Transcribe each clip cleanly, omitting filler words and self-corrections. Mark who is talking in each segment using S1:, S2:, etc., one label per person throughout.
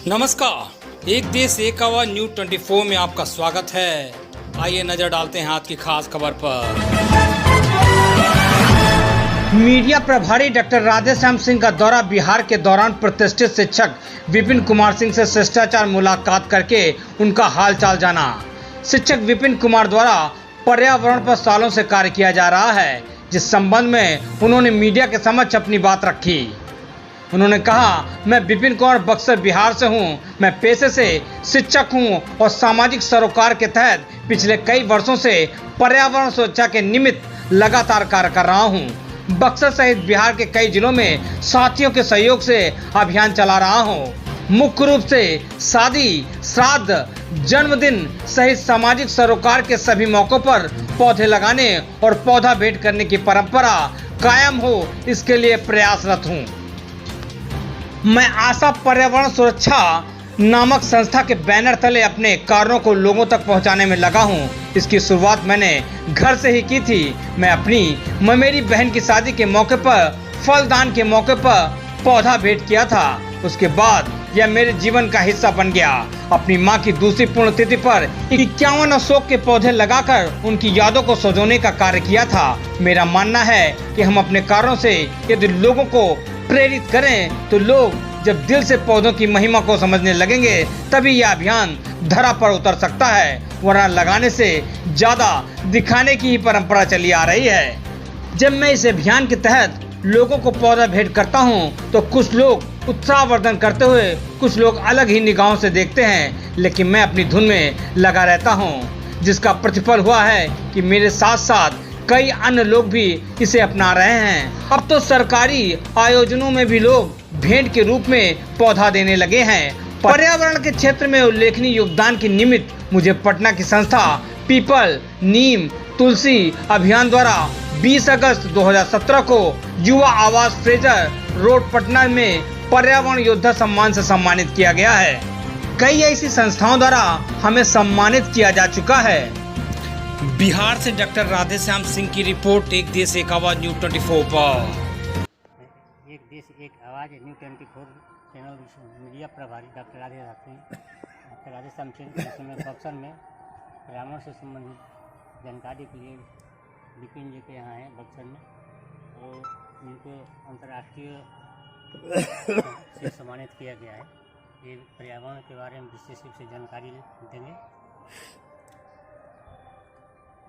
S1: नमस्कार, एक देश एक आवाज न्यूज 24 में आपका स्वागत है। आइए नजर डालते हैं आज की खास खबर पर। मीडिया प्रभारी डॉक्टर राधेश्याम सिंह का दौरा बिहार के दौरान प्रतिष्ठित शिक्षक विपिन कुमार सिंह से शिष्टाचार मुलाकात करके उनका हालचाल जाना। शिक्षक विपिन कुमार द्वारा पर्यावरण पर सालों से कार्य किया जा रहा है, जिस संबंध में उन्होंने मीडिया के समक्ष अपनी बात रखी। उन्होंने कहा, मैं विपिन कुमार बक्सर बिहार से हूं। मैं पेशे से शिक्षक हूं और सामाजिक सरोकार के तहत पिछले कई वर्षों से पर्यावरण सुरक्षा के निमित्त लगातार कार्य कर रहा हूं। बक्सर सहित बिहार के कई जिलों में साथियों के सहयोग से अभियान चला रहा हूं। मुख्य रूप से शादी, श्राद्ध, जन्मदिन सहित सामाजिक सरोकार के सभी मौकों पर पौधे लगाने और पौधा भेंट करने की परंपरा कायम हो, इसके लिए प्रयासरत हूँ। मैं आशा पर्यावरण सुरक्षा नामक संस्था के बैनर तले अपने कार्यों को लोगों तक पहुंचाने में लगा हूं। इसकी शुरुआत मैंने घर से ही की थी। मैं अपनी ममेरी बहन की शादी के मौके पर फलदान के मौके पर पौधा भेंट किया था। उसके बाद यह मेरे जीवन का हिस्सा बन गया। अपनी मां की दूसरी पुण्यतिथि पर 51 अशोक के पौधे लगाकर उनकी यादों को सजोने का कार्य किया था। मेरा मानना है कि हम अपने कार्यों से यदि लोगों को प्रेरित करें तो लोग जब दिल से पौधों की महिमा को समझने लगेंगे, तभी यह अभियान धरा पर उतर सकता है, वरना लगाने से ज्यादा दिखाने की ही परंपरा चली आ रही है। जब मैं इस अभियान के तहत लोगों को पौधा भेंट करता हूं, तो कुछ लोग उत्साहवर्धन करते हुए, कुछ लोग अलग ही निगाहों से देखते हैं, लेकिन मैं अपनी धुन में लगा रहता हूं, जिसका प्रतिफल हुआ है कि मेरे साथ साथ कई अन्य लोग भी इसे अपना रहे हैं। अब तो सरकारी आयोजनों में भी लोग भेंट के रूप में पौधा देने लगे हैं। पर्यावरण के क्षेत्र में उल्लेखनीय योगदान के निमित्त मुझे पटना की संस्था पीपल, नीम, तुलसी अभियान द्वारा 20 अगस्त 2017 को युवा आवास फ्रेजर रोड पटना में पर्यावरण योद्धा सम्मान से सम्मानित किया गया है। कई ऐसी संस्थाओं द्वारा हमें सम्मानित किया जा चुका है। बिहार से डॉक्टर राधेश्याम सिंह की रिपोर्ट, एक देश एक आवाज न्यूज 24 पर।
S2: एक देश एक आवाज़ न्यूज 24 चैनल मीडिया प्रभारी डॉक्टर राधेश्याम सिंह इस समय बक्सर में पर्यावरण से संबंधित जानकारी के लिए विपिन जी के यहाँ हैं बक्सर में, और इनको अंतर्राष्ट्रीय से सम्मानित किया गया है। ये पर्यावरण के बारे में विशेष रूप से जानकारी देंगे।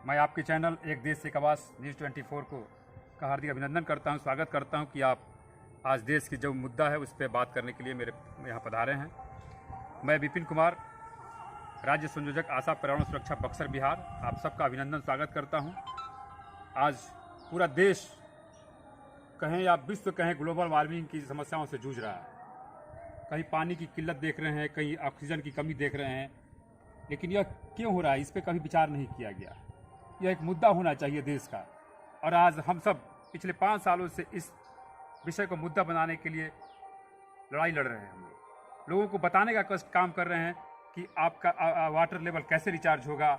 S3: मैं आपके चैनल एक देश एक आवाज़ न्यूज़ 24 को का हार्दिक अभिनंदन करता हूं, स्वागत करता हूं कि आप आज देश की जो मुद्दा है उस पर बात करने के लिए मेरे यहाँ पधारे हैं। मैं विपिन कुमार, राज्य संयोजक आशा पर्यावरण सुरक्षा बक्सर बिहार, आप सबका अभिनंदन स्वागत करता हूं। आज पूरा देश कहें या विश्व कहें ग्लोबल वार्मिंग की समस्याओं से जूझ रहा है। कहीं पानी की किल्लत देख रहे हैं, कहीं ऑक्सीजन की कमी देख रहे हैं, लेकिन यह क्यों हो रहा है, इस पर कभी विचार नहीं किया गया। यह एक मुद्दा होना चाहिए देश का, और आज हम सब पिछले 5 सालों से इस विषय को मुद्दा बनाने के लिए लड़ाई लड़ रहे हैं। हम लोगों को बताने का काम कर रहे हैं कि आपका वाटर लेवल कैसे रिचार्ज होगा,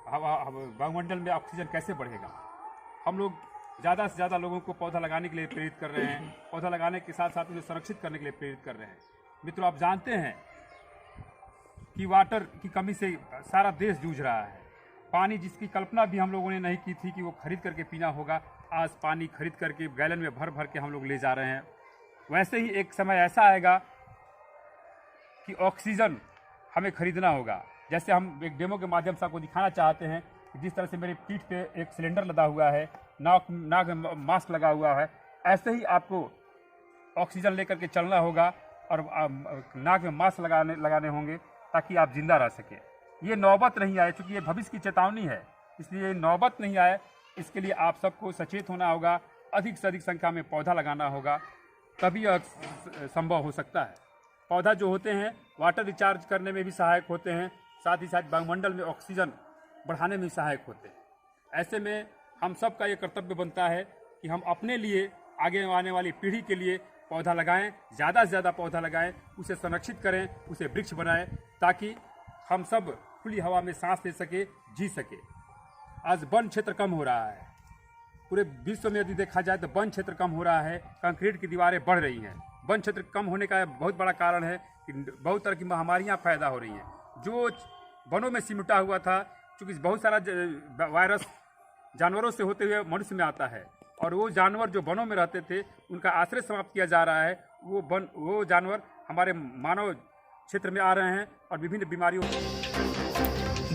S3: वायुमंडल में ऑक्सीजन कैसे बढ़ेगा। हम लोग ज़्यादा से ज़्यादा लोगों को पौधा लगाने के लिए प्रेरित कर रहे हैं, पौधा लगाने के साथ साथ उन्हें संरक्षित करने के लिए प्रेरित कर रहे हैं। मित्रों, आप जानते हैं कि वाटर की कमी से सारा देश जूझ रहा है। पानी जिसकी कल्पना भी हम लोगों ने नहीं की थी कि वो खरीद करके पीना होगा, आज पानी खरीद करके गैलन में भर भर के हम लोग ले जा रहे हैं। वैसे ही एक समय ऐसा आएगा कि ऑक्सीजन हमें खरीदना होगा। जैसे हम एक डेमो के माध्यम से आपको दिखाना चाहते हैं कि जिस तरह से मेरी पीठ पे एक सिलेंडर लदा हुआ है, नाक में मास्क लगा हुआ है, ऐसे ही आपको ऑक्सीजन लेकर के चलना होगा और नाक में मास्क लगाने होंगे ताकि आप जिंदा रह सकें। ये नौबत नहीं आए, क्योंकि ये भविष्य की चेतावनी है, इसलिए नौबत नहीं आए, इसके लिए आप सबको सचेत होना होगा, अधिक से अधिक संख्या में पौधा लगाना होगा, तभी यह संभव हो सकता है। पौधा जो होते हैं वाटर रिचार्ज करने में भी सहायक होते हैं, साथ ही साथ वायुमंडल में ऑक्सीजन बढ़ाने में भी सहायक होते हैं। ऐसे में हम सब का ये कर्तव्य बनता है कि हम अपने लिए, आगे आने वाली पीढ़ी के लिए पौधा लगाएं, ज़्यादा से ज़्यादा पौधा लगाएं, उसे संरक्षित करें, उसे वृक्ष बनाएं, ताकि हम सब खुली हवा में सांस ले सके, जी सके। आज वन क्षेत्र कम हो रहा है, पूरे विश्व में यदि देखा जाए तो वन क्षेत्र कम हो रहा है, कंक्रीट की दीवारें बढ़ रही हैं, वन क्षेत्र कम होने का बहुत बड़ा कारण है कि बहुत तरह की महामारियाँ पैदा हो रही हैं। जो वनों में सिमटा हुआ था, चूँकि बहुत सारा वायरस जानवरों से होते हुए मनुष्य में आता है, और वो जानवर जो वनों में रहते थे उनका आश्रय समाप्त किया जा रहा है। वो जानवर हमारे मानव क्षेत्र में आ रहे हैं और विभिन्न बीमारियों।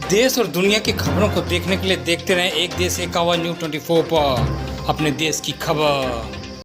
S1: देश और दुनिया की खबरों को देखने के लिए देखते रहें एक देश एक आवाज़ न्यूज़ 24 पर अपने देश की खबर।